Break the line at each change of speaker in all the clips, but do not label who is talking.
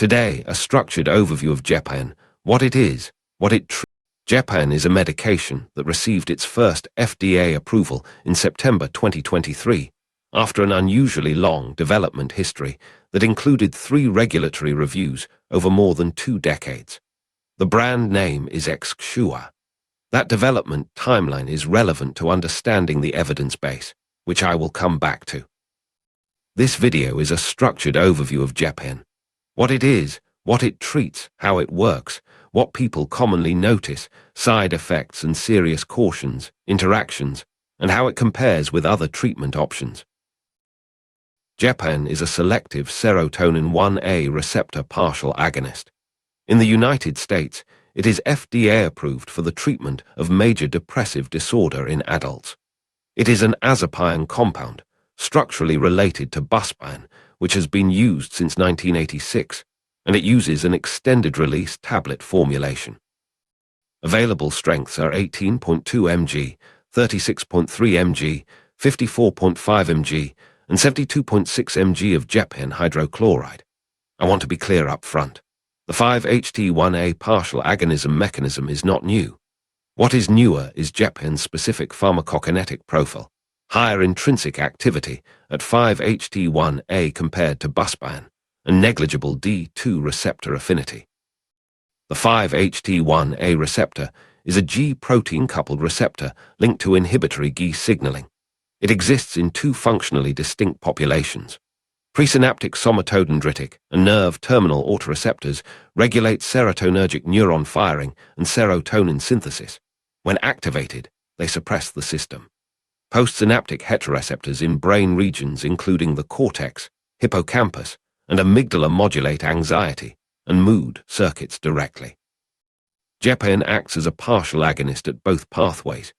Today, a structured overview of Gepirone, what it is, what it treats. Gepirone is a medication that received its first FDA approval in September 2023, after an unusually long development history that included 3 regulatory reviews over more than 2 decades. The brand name is Exxua. That development timeline is relevant to understanding the evidence base, which I will come back to. This video is a structured overview of Gepirone. What it is, what it treats, how it works, what people commonly notice, side effects and serious cautions, interactions, and how it compares with other treatment options. Gepirone is a selective serotonin 1A receptor partial agonist. In the United States, it is FDA approved for the treatment of major depressive disorder in adults. It is an azapirone compound, structurally related to buspirone, which has been used since 1986, and it uses an extended-release tablet formulation. Available strengths are 18.2 mg, 36.3 mg, 54.5 mg, and 72.6 mg of Gepirone hydrochloride. I want to be clear up front. The 5-HT1A partial agonism mechanism is not new. What is newer is Gepirone's specific pharmacokinetic profile, higher intrinsic activity at 5-HT1A compared to buspirone, and negligible D2 receptor affinity. The 5-HT1A receptor is a G-protein-coupled receptor linked to inhibitory G signaling. It exists in 2 functionally distinct populations. Presynaptic somatodendritic and nerve terminal autoreceptors regulate serotonergic neuron firing and serotonin synthesis. When activated, they suppress the system. Postsynaptic heteroreceptors in brain regions including the cortex, hippocampus, and amygdala modulate anxiety and mood circuits directly. Gepirone acts as a partial agonist at both pathways.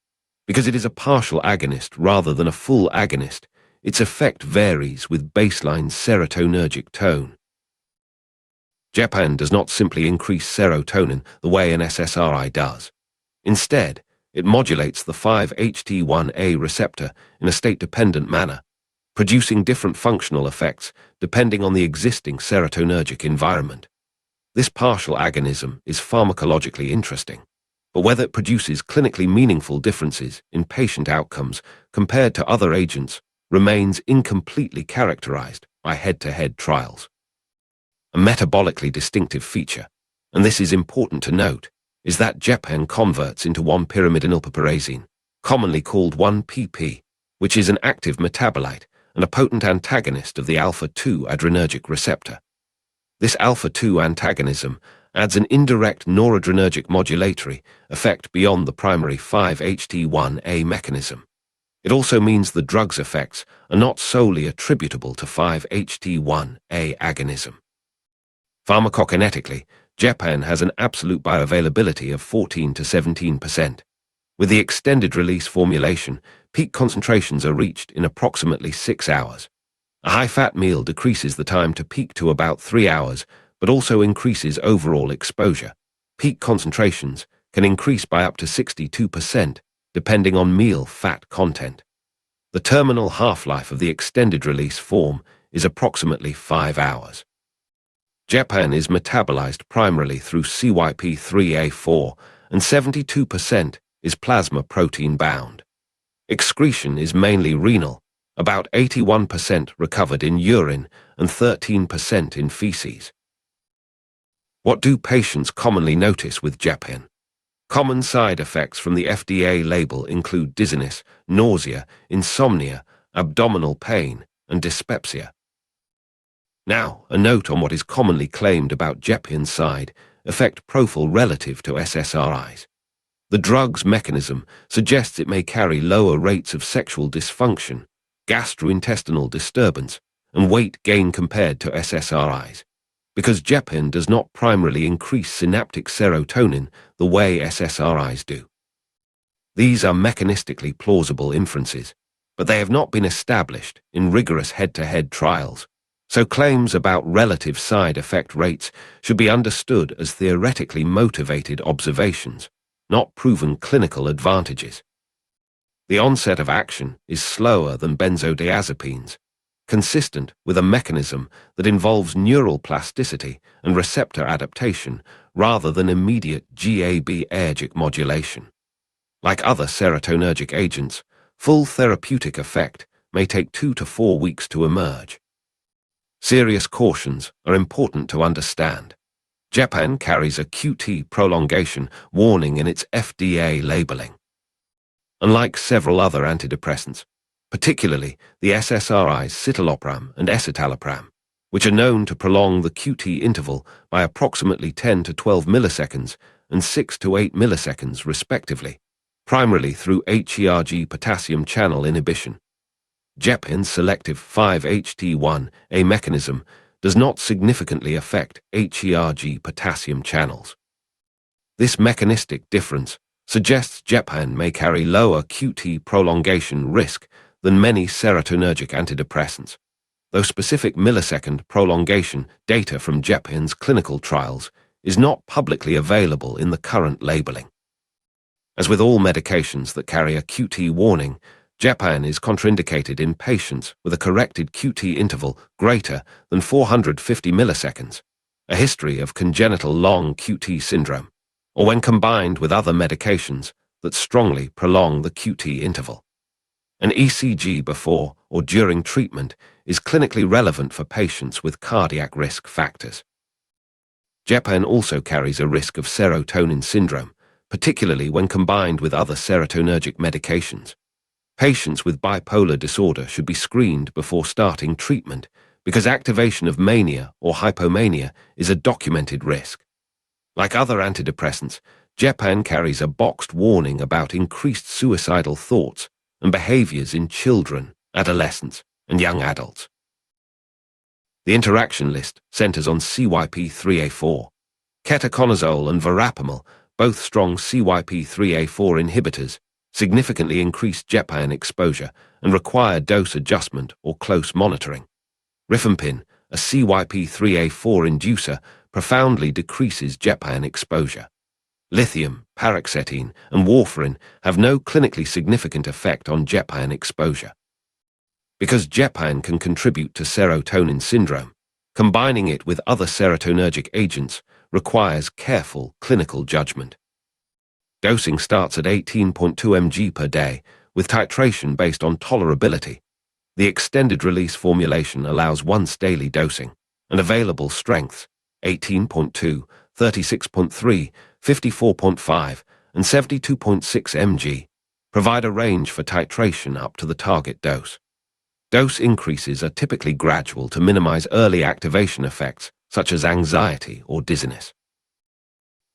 Because it is a partial agonist rather than a full agonist, its effect varies with baseline serotonergic tone. Gepirone does not simply increase serotonin the way an SSRI does. Instead, it modulates the 5-HT1A receptor in a state-dependent manner, producing different functional effects depending on the existing serotonergic environment. This partial agonism is pharmacologically interesting, but whether it produces clinically meaningful differences in patient outcomes compared to other agents remains incompletely characterized by head-to-head trials. A metabolically distinctive feature, and this is important to note, is that Gepirone converts into 1-pyrimidinylpiperazine, commonly called 1-PP, which is an active metabolite and a potent antagonist of the alpha-2 adrenergic receptor. This alpha-2 antagonism adds an indirect noradrenergic modulatory effect beyond the primary 5-HT1A mechanism. It also means the drug's effects are not solely attributable to 5-HT1A agonism. Pharmacokinetically, Gepirone has an absolute bioavailability of 14 to 17%. With the extended-release formulation, peak concentrations are reached in approximately 6 hours. A high-fat meal decreases the time to peak to about 3 hours, but also increases overall exposure. Peak concentrations can increase by up to 62%, depending on meal fat content. The terminal half-life of the extended-release form is approximately 5 hours. Gepirone is metabolized primarily through CYP3A4, and 72% is plasma protein bound. Excretion is mainly renal, about 81% recovered in urine and 13% in feces. What do patients commonly notice with Gepirone? Common side effects from the FDA label include dizziness, nausea, insomnia, abdominal pain, and dyspepsia. Now, a note on what is commonly claimed about Gepirone's side effect profile relative to SSRIs. The drug's mechanism suggests it may carry lower rates of sexual dysfunction, gastrointestinal disturbance, and weight gain compared to SSRIs, because Gepirone does not primarily increase synaptic serotonin the way SSRIs do. These are mechanistically plausible inferences, but they have not been established in rigorous head-to-head trials, so claims about relative side effect rates should be understood as theoretically motivated observations, not proven clinical advantages. The onset of action is slower than benzodiazepines. consistent with a mechanism that involves neural plasticity and receptor adaptation rather than immediate GABAergic modulation. Like other serotonergic agents, full therapeutic effect may take 2 to 4 weeks to emerge. Serious cautions are important to understand. Gepirone carries a QT prolongation warning in its FDA labeling. Unlike several other antidepressants, particularly the SSRIs citalopram and escitalopram, which are known to prolong the QT interval by approximately 10 to 12 milliseconds and 6 to 8 milliseconds respectively, primarily through hERG potassium channel inhibition. Gepirone's selective 5-HT1A mechanism does not significantly affect hERG potassium channels. This mechanistic difference suggests Gepirone may carry lower QT prolongation risk than many serotonergic antidepressants, though specific millisecond prolongation data from Gepirone's clinical trials is not publicly available in the current labeling. As with all medications that carry a QT warning, Gepirone is contraindicated in patients with a corrected QT interval greater than 450 milliseconds, a history of congenital long QT syndrome, or when combined with other medications that strongly prolong the QT interval. An ECG before or during treatment is clinically relevant for patients with cardiac risk factors. Gepirone also carries a risk of serotonin syndrome, particularly when combined with other serotonergic medications. Patients with bipolar disorder should be screened before starting treatment because activation of mania or hypomania is a documented risk. Like other antidepressants, Gepirone carries a boxed warning about increased suicidal thoughts and behaviors in children, adolescents, and young adults. The interaction list centers on CYP3A4. Ketoconazole and verapamil, both strong CYP3A4 inhibitors, significantly increase Gepirone exposure and require dose adjustment or close monitoring. Rifampin, a CYP3A4 inducer, profoundly decreases Gepirone exposure. Lithium, paroxetine, and warfarin have no clinically significant effect on Gepirone exposure. Because Gepirone can contribute to serotonin syndrome, combining it with other serotonergic agents requires careful clinical judgment. Dosing starts at 18.2 mg per day, with titration based on tolerability. The extended-release formulation allows once-daily dosing, and available strengths 18.2, 36.3, 54.5, and 72.6 mg provide a range for titration up to the target dose. Dose increases are typically gradual to minimize early activation effects, such as anxiety or dizziness.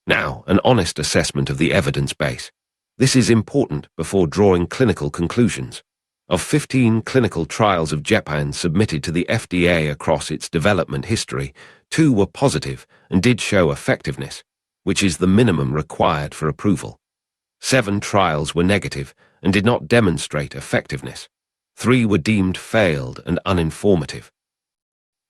Now, an honest assessment of the evidence base. This is important before drawing clinical conclusions. Of 15 clinical trials of Gepirone submitted to the FDA across its development history, 2 were positive and did show effectiveness, which is the minimum required for approval. 7 trials were negative and did not demonstrate effectiveness. 3 were deemed failed and uninformative.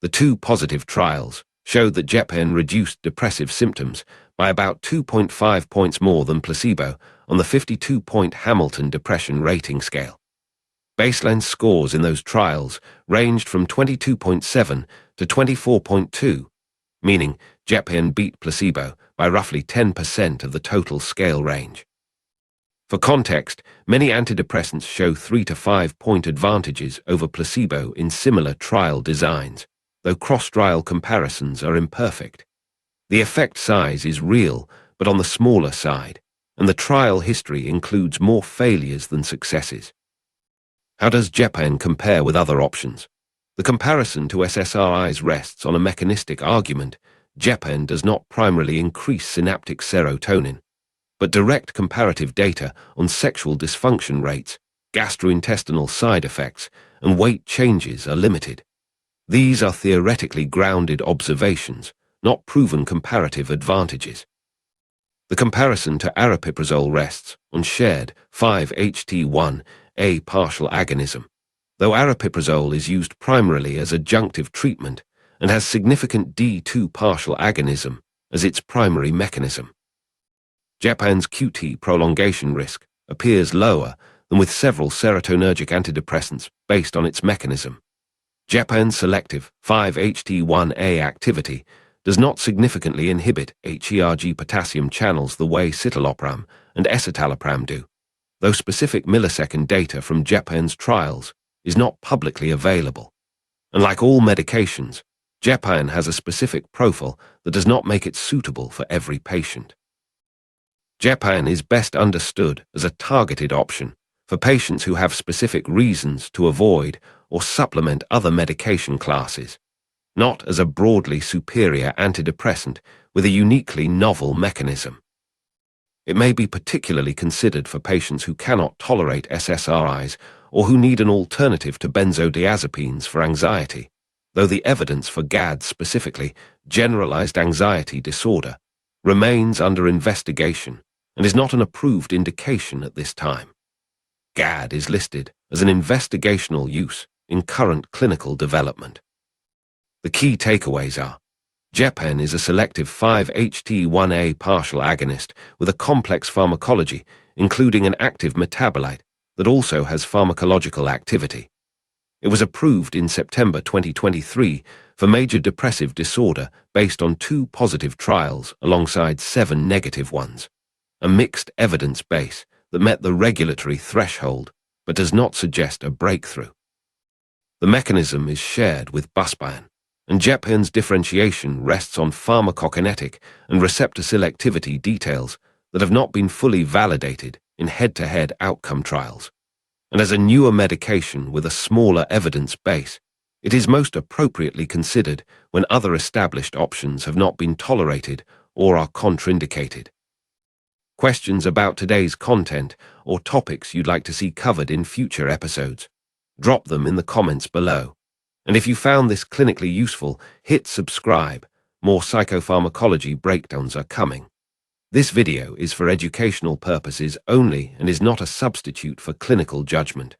The 2 positive trials showed that Gepirone reduced depressive symptoms by about 2.5 points more than placebo on the 52-point Hamilton Depression Rating Scale. Baseline scores in those trials ranged from 22.7 to 24.2, meaning Gepirone beat placebo by roughly 10% of the total scale range. For context, many antidepressants show 3 to 5 point advantages over placebo in similar trial designs, though cross-trial comparisons are imperfect. The effect size is real, but on the smaller side, and the trial history includes more failures than successes. How does Gepirone compare with other options? The comparison to SSRIs rests on a mechanistic argument. Gepirone does not primarily increase synaptic serotonin, but direct comparative data on sexual dysfunction rates, gastrointestinal side effects, and weight changes are limited. These are theoretically grounded observations, not proven comparative advantages. The comparison to aripiprazole rests on shared 5-HT1A partial agonism, though aripiprazole is used primarily as adjunctive treatment and has significant D2 partial agonism as its primary mechanism. Gepirone's QT prolongation risk appears lower than with several serotonergic antidepressants based on its mechanism. Gepirone selective 5-HT1A activity does not significantly inhibit hERG potassium channels the way citalopram and escitalopram do, though specific millisecond data from Gepirone's trials is not publicly available. And like all medications, Gepirone has a specific profile that does not make it suitable for every patient. Gepirone is best understood as a targeted option for patients who have specific reasons to avoid or supplement other medication classes, not as a broadly superior antidepressant with a uniquely novel mechanism. It may be particularly considered for patients who cannot tolerate SSRIs or who need an alternative to benzodiazepines for anxiety, though the evidence for GAD, specifically generalized anxiety disorder, remains under investigation and is not an approved indication at this time. GAD is listed as an investigational use in current clinical development. The key takeaways are: Gepirone is a selective 5-HT1A partial agonist with a complex pharmacology, including an active metabolite that also has pharmacological activity. It was approved in September 2023 for major depressive disorder based on 2 positive trials alongside 7 negative ones, a mixed evidence base that met the regulatory threshold but does not suggest a breakthrough. The mechanism is shared with buspirone, and Gepirone's differentiation rests on pharmacokinetic and receptor selectivity details that have not been fully validated in head-to-head outcome trials. And as a newer medication with a smaller evidence base, it is most appropriately considered when other established options have not been tolerated or are contraindicated. Questions about today's content or topics you'd like to see covered in future episodes? Drop them in the comments below. And if you found this clinically useful, hit subscribe. More psychopharmacology breakdowns are coming. This video is for educational purposes only and is not a substitute for clinical judgment.